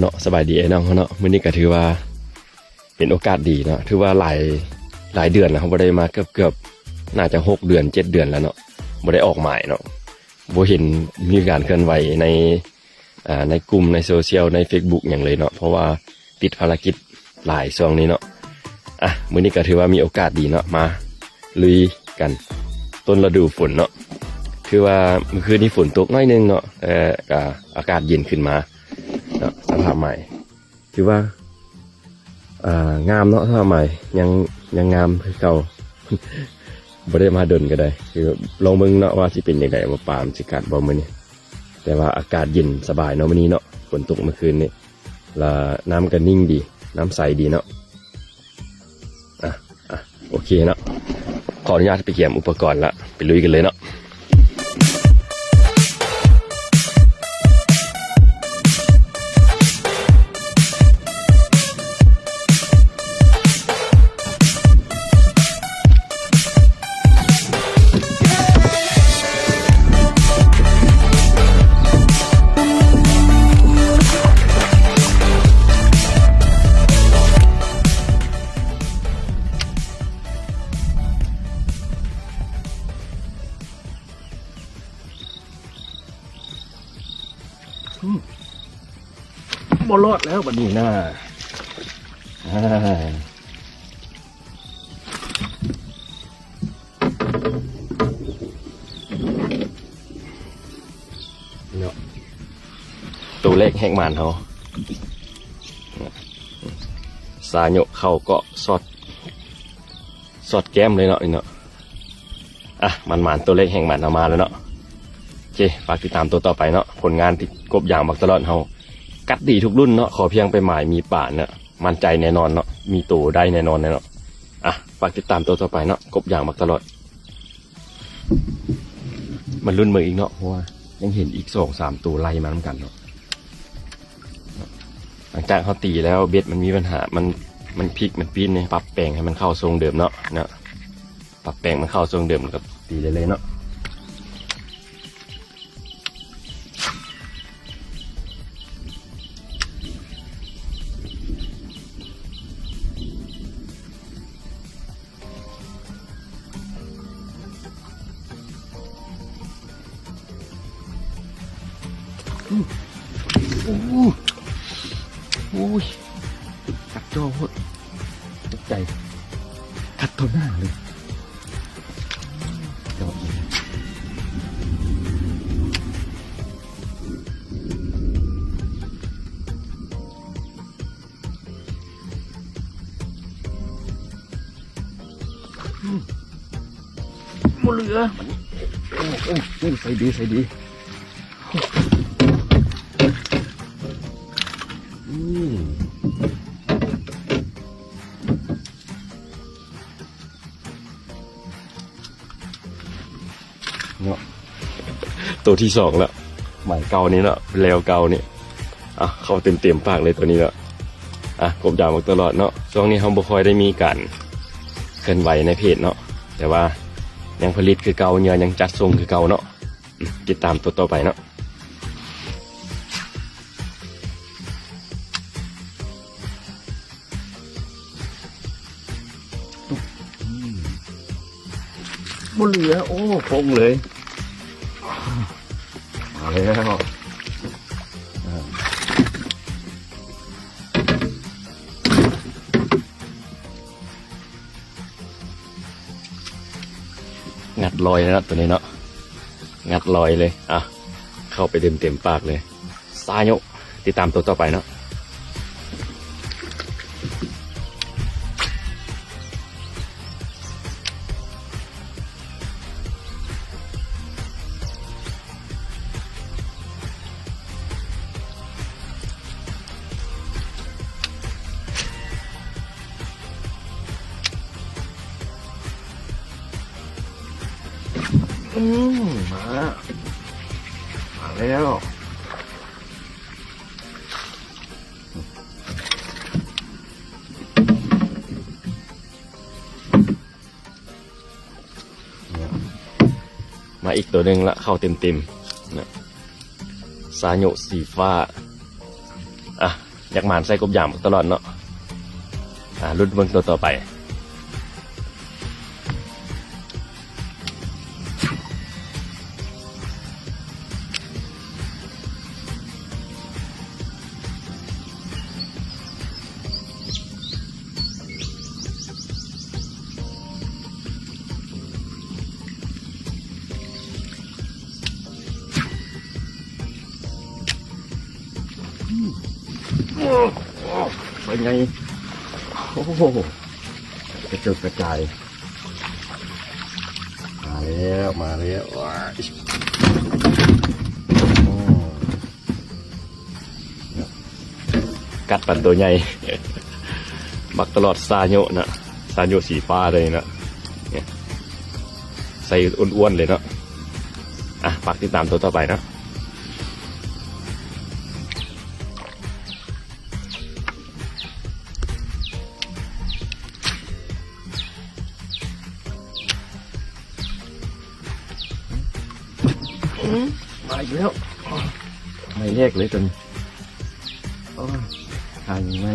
เนาะสบายดีไอ้น้องเขาเนาะมื้อนี้ก็ถือว่าเป็นโอกาสดีเนาะถือว่าหลายเดือนแล้วเขาบ่ได้มาเกือบน่าจะ6 เดือน 7 เดือนแล้วเนาะบ่ได้ออกหมายเนาะบ่เห็นมีการเคลื่อนไหวในกลุ่มในโซเชียลใน Facebook อย่างเลยเนาะเพราะว่าติดภารกิจหลายช่วงนี้เนาะมื้อนี้ก็ถือว่ามีโอกาสดีเนาะมาลุยกันต้นฤดูฝนเนาะคือว่าเมื่อคืนนี้ฝนตกน้อยนึงเนาะก็อากาศเย็นขึ้นมาเนาะสภาพใหม่ถือว่างามเนาะสภาพใหม่ยังงามคือเก่า บ่ได้มาดนก็ได้คือลองเบิ่งเนาะว่าสิเป็นจังไดว่าปามสิกัดบ่มื้อนี้แต่ว่าอากาศเย็นสบายเนาะมื้อนี้เนาะฝนตกเมื่อคืนนี้แล้วน้ำก็นิ่งดีน้ำใสดีเนาะโอเคเนาะขออนุญาตไปเก็บอุปกรณ์ละไปลุยกันเลยเนาะบ่รอดแล้วบัดนี้นะเนาะตัวเลขแหกมันเขาสาโยกเข้าก็สอดแก้มเลยเนาะนี่เนาะมันตัวเลขแห่งมันเอามาแล้วเนาะโอเคฝากติดตามตัวต่อไปเนาะผลงานที่กบอย่างบักตลอดเขากัดดีทุกรุ่นเนาะขอเพียงไปหมายมีป่าเนาะมั่นใจแน่นอนเนาะมีตัวได้แน่นอนเนาะฝากติดตามตัวต่อไปเนาะกบอย่างบักตลอดมันรุ่นมืออีกเนาะเพราะว่ายังเห็นอีก2-3ตัวไล่มาเหมือนกันเนาะหลังจากเขาตีแล้วเบ็ดมันมีปัญหามันพลิกมันปีนเนี่ยปรับแปลงให้มันเข้าทรงเดิมเนาะปรับแปลงมันเข้าทรงเดิมกับตีเลยเนาะโอ้ยกัดจอโคตรตกใจกัดตัวหน้าเลยจอเลยหมดเหลือโอ้ใส่ดีเนาะตัวที่2แล้วหมายเก่านี้เนาะแล้วเก่านี่เข้าเต็มปากเลยตัวนี้แล้วกบดาวมาตลอดเนาะช่วงนี้เขาบ่ค่อยได้มีการเคลื่อนไหวในเพจเนาะแต่ว่ายังผลิตคือเก่าเนื้อยังจัดทรงคือเก่าเนาะติดตามตัวต่อไปเนาะบนเหลือโอ้พงเลยมาแล้วงัดลอยนะตัวนี้เนาะงัดลอยเลยเข้าไปเต็มปากเลยซาโยกติดตามตัวต่อไปเนาะมาแล้วมาอีกตัวหนึ่งละเข้าเต็มนะซาโยสีฟ้า อยากหมานใส่กบยางตลอดเนาะรุ่นเบิ่งตัวต่อไปเป็นไงโอ้โหกระจุกกระจายมาแล้วว้ายกัดปันตัวใหญ่บักตลอดซาโยนะซาโยสีฟ้าเลยนะใส่อ้วนๆเลยเนาะฝากติดตามตัวต่อไปนะมาอีกแล้วไม่แยกเลยจนทางยังไม่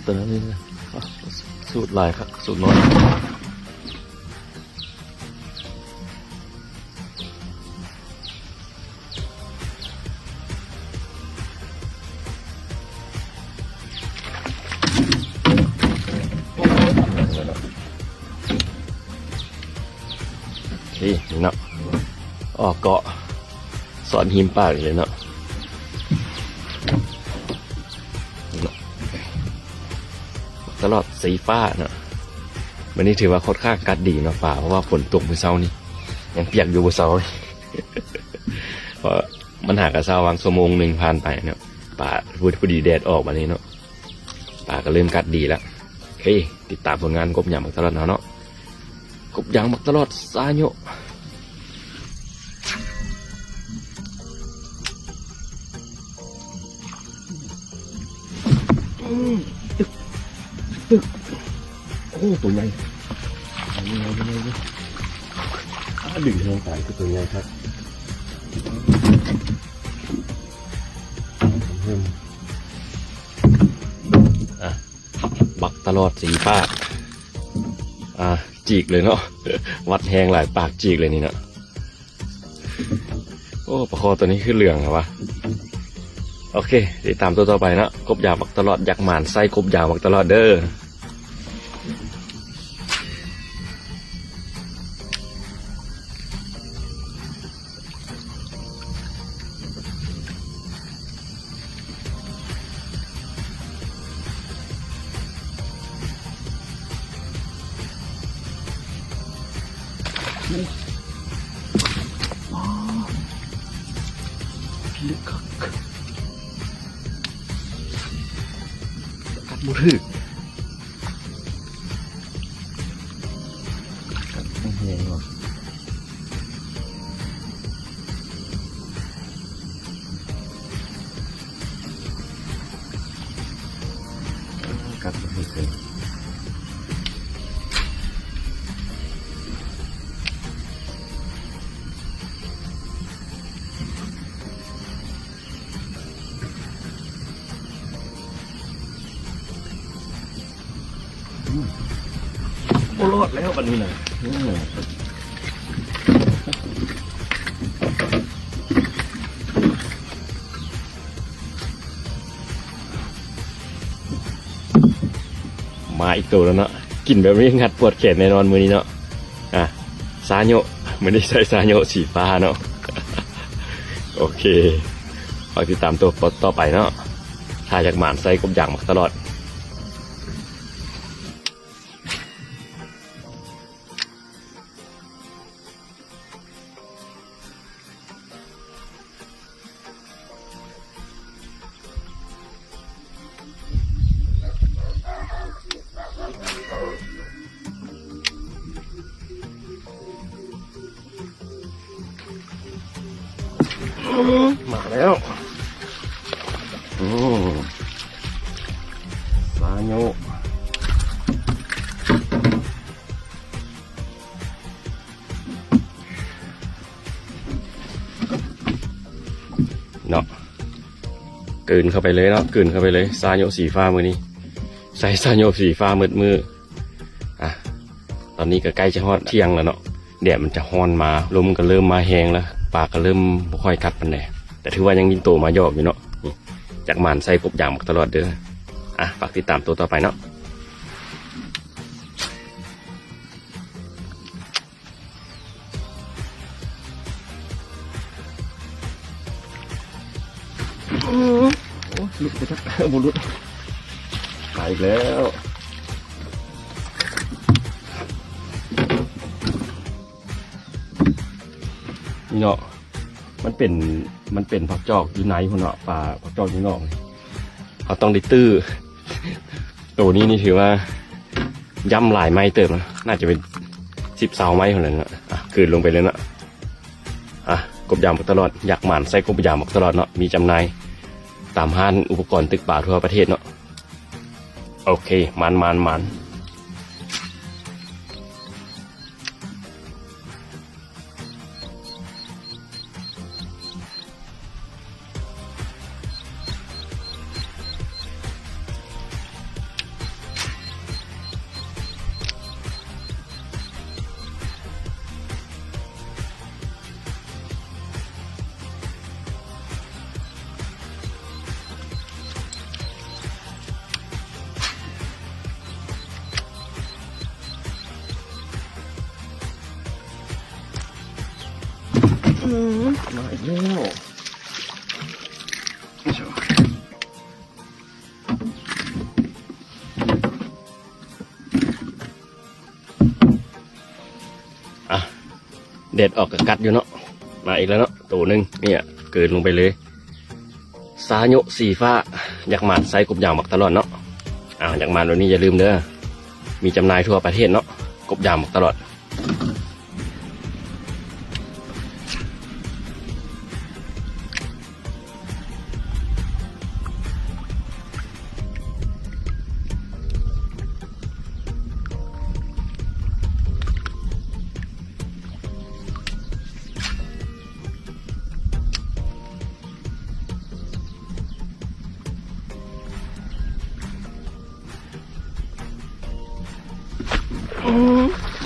ตัวนั้นนี่สูตรลายครับสูตรน้อยนี่เนาะออกเกาะสอนหิมปากเลยเนาะตลอดสีฟ้าเนาะวันนี้ถือว่าค่อนข้างกัดดีเนาะป่าเพราะว่าฝนตกเมื่อเช้านี่ยังเปียกอยู่เมื่อเช้าเพราะมันหากระเช้าวางชั่วโมงหนึ่งผ่านไปเนาะป่าพอดีแดดออกมานี่เนาะป่าก็เริ่มกัดดีแล้วเฮ้ยติดตามผลงานกบยางมักตลอดเนาะกบยางมักตลอดซาโยตึกโอ้ตัวใหญ่ดึงแรงสายคือตัวใหญ่ครับบักตลอดสีปากจีกเลยเนาะวัดแหงหลายปากจีกเลยนี่เนาะโอ้ปลาคอตัวนี้คือเหลืองเหรอวะโอเคติดตามตัวต่อไปนะกบยางบักตลอดอยากหมานไส้กบยางบักตลอดเด้อลึกกัดบุรึกัดไม่แห้งหรอกกัดไม่เคยโอ้รอดแล้ววันนี้นะมาอีกตัวแล้วเนาะกินแบบนี้งัดปวดแขนแน่นอนมือนี้เนาะซาโยไม่ได้ใส่ซาโยสีฟ้าเนาะโอเคฝากติดตามตัวต่อไปเนาะถ้าอยากหมานใส่กบยางมาตลอดมาแล้วซาโย เกินเข้าไปเลยเนาะเกินเข้าไปเลยซาโยสีฟ้ามือนี้ใส่ซาโยสีฟ้ามืดอ่ะตอนนี้ก็ใกล้จะฮอดเที่ยงแล้วเนาะแดดมันจะฮ้อนมาลมก็เริ่มมาแห้งแล้วปากก็เริ่มบ่ค่อยกัดปานใดแต่ถือว่ายังยินโตมาหยอกอยู่เนาะจากหมานใส่กบยางตลอดเด้ออ่ะฝากติดตามตัวต่อไปเนาะโอ้ลุดไปทักบุรุษไปอีกแล้วนี่เนาะมันเป็นผักจอกอยู่ในคนเนาะป่าผักจอกอยู่นอกเขาต้องได้ตื้อตัวนี้นี่ถือว่าย่ำหลายไม้เติมนะน่าจะเป็น10 เสาไม้คนนั้นนะอ่ะคืนลงไปเลยเนาะอ่ะกบยางตลอดอยากหมานใส่กบยางตลอดเนาะมีจำหน่ายตามห้างอุปกรณ์ตึกป่าทั่วประเทศเนาะโอเคมันมาอีกแล้วอ่ะเด็ดออกกัดอยู่เนาะมาอีกแล้วเนาะตัวหนึ่งเนี่ยเกินลงไปเลยซาโยสีฟ้าอยากหมานใส่กบยางตลอดเนาะอยากหมานวันนี้อย่าลืมเด้อมีจำหน่ายทั่วประเทศเนาะกบยางตลอด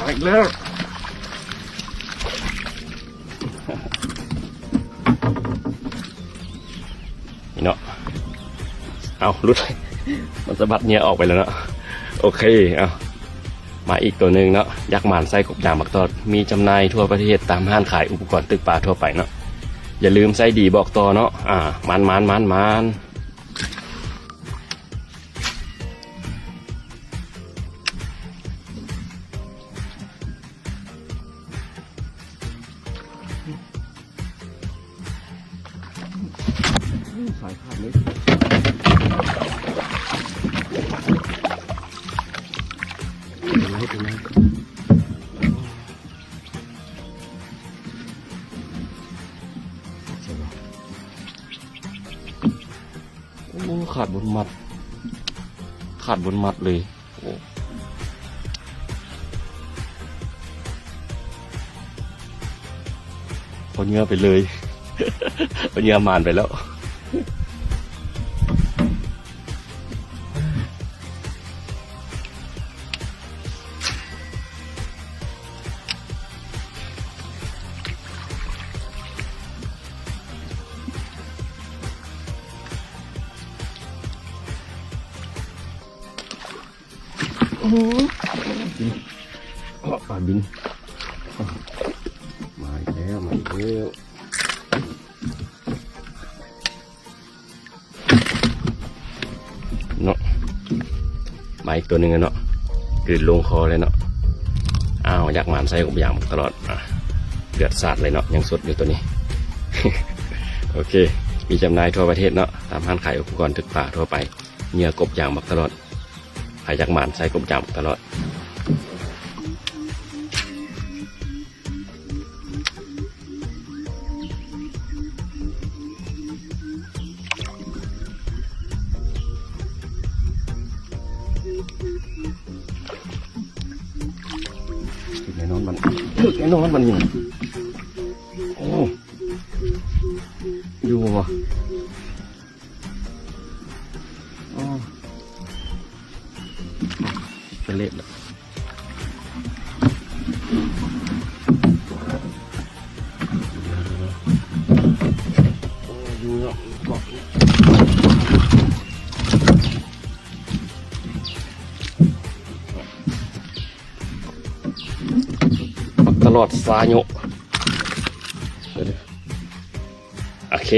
มาอีกแล้วนี่เนาะเอาลุดมันสะบัดเนี้ยออกไปแล้วเนาะโอเคเอามาอีกตัวหนึ่งเนาะยักษ์หมานไส้กบยางบักตอดมีจำหน่ายทั่วประเทศตามห้างขายอุปกรณ์ตึกป่าทั่วไปเนาะอย่าลืมไส้ดีบอกต่อเนาะมันสายขาดเลยโอ้ขาดบนมัดเลยโอ้พอเงื้อไปเลย พอเงื้อมานไปแล้วปลาบินมาอีกแล้วเนาะมาอีกตัวหนึ่งเนาะกลืนลงคอเลยเนาะอยากหมานใส่กบยางตลอดเดือดสาดเลยเนาะยังสดอยู่ตัวนี้ โอเคมีจำหน่ายทั่วประเทศเนาะตามห้างขายอุปกรณ์ตึกป่าทั่วไปเนื้อกบยางตลอดใครอยากหมานใส่กบยางตลอดแน่นอนมันอยู่โอ้อยู่วะ เล็ดแล้วอยู่เนาะเกาะปักตลอดซาโยโอเค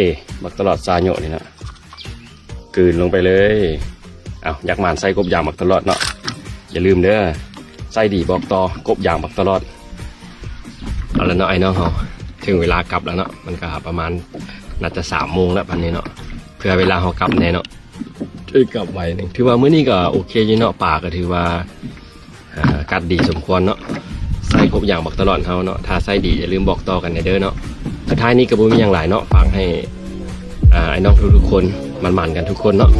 บักตลอดซาโยนี่นะกลืนลงไปเลยเอาอยากหมานใส่กบยางบักตลอดเนาะอย่าลืมเด้อใส่ดีบอกต่อกบยางบักตลอดเอาละเนาะไอ้น้องเขาถึงเวลากลับแล้วเนาะมันก็ประมาณน่าจะ3 โมงแล้วพันนี้เนาะเพื่อเวลาเขากลับแน่เนาะกลับไวหนึ่งถือว่ามื้อนี้ก็โอเคอยู่เนาะป่าก็ถือว่ากัดดีสมควรเนาะใส่กบยางบักตลอดเขาเนาะถ้าใส่ดีอย่าลืมบอกต่อกันเด้อเนาะสุดท้ายนี้ก็บ่มีอย่างหลายเนาะฝากให้ไอ้น้องทุกๆคนมันๆกันทุกคนเนาะ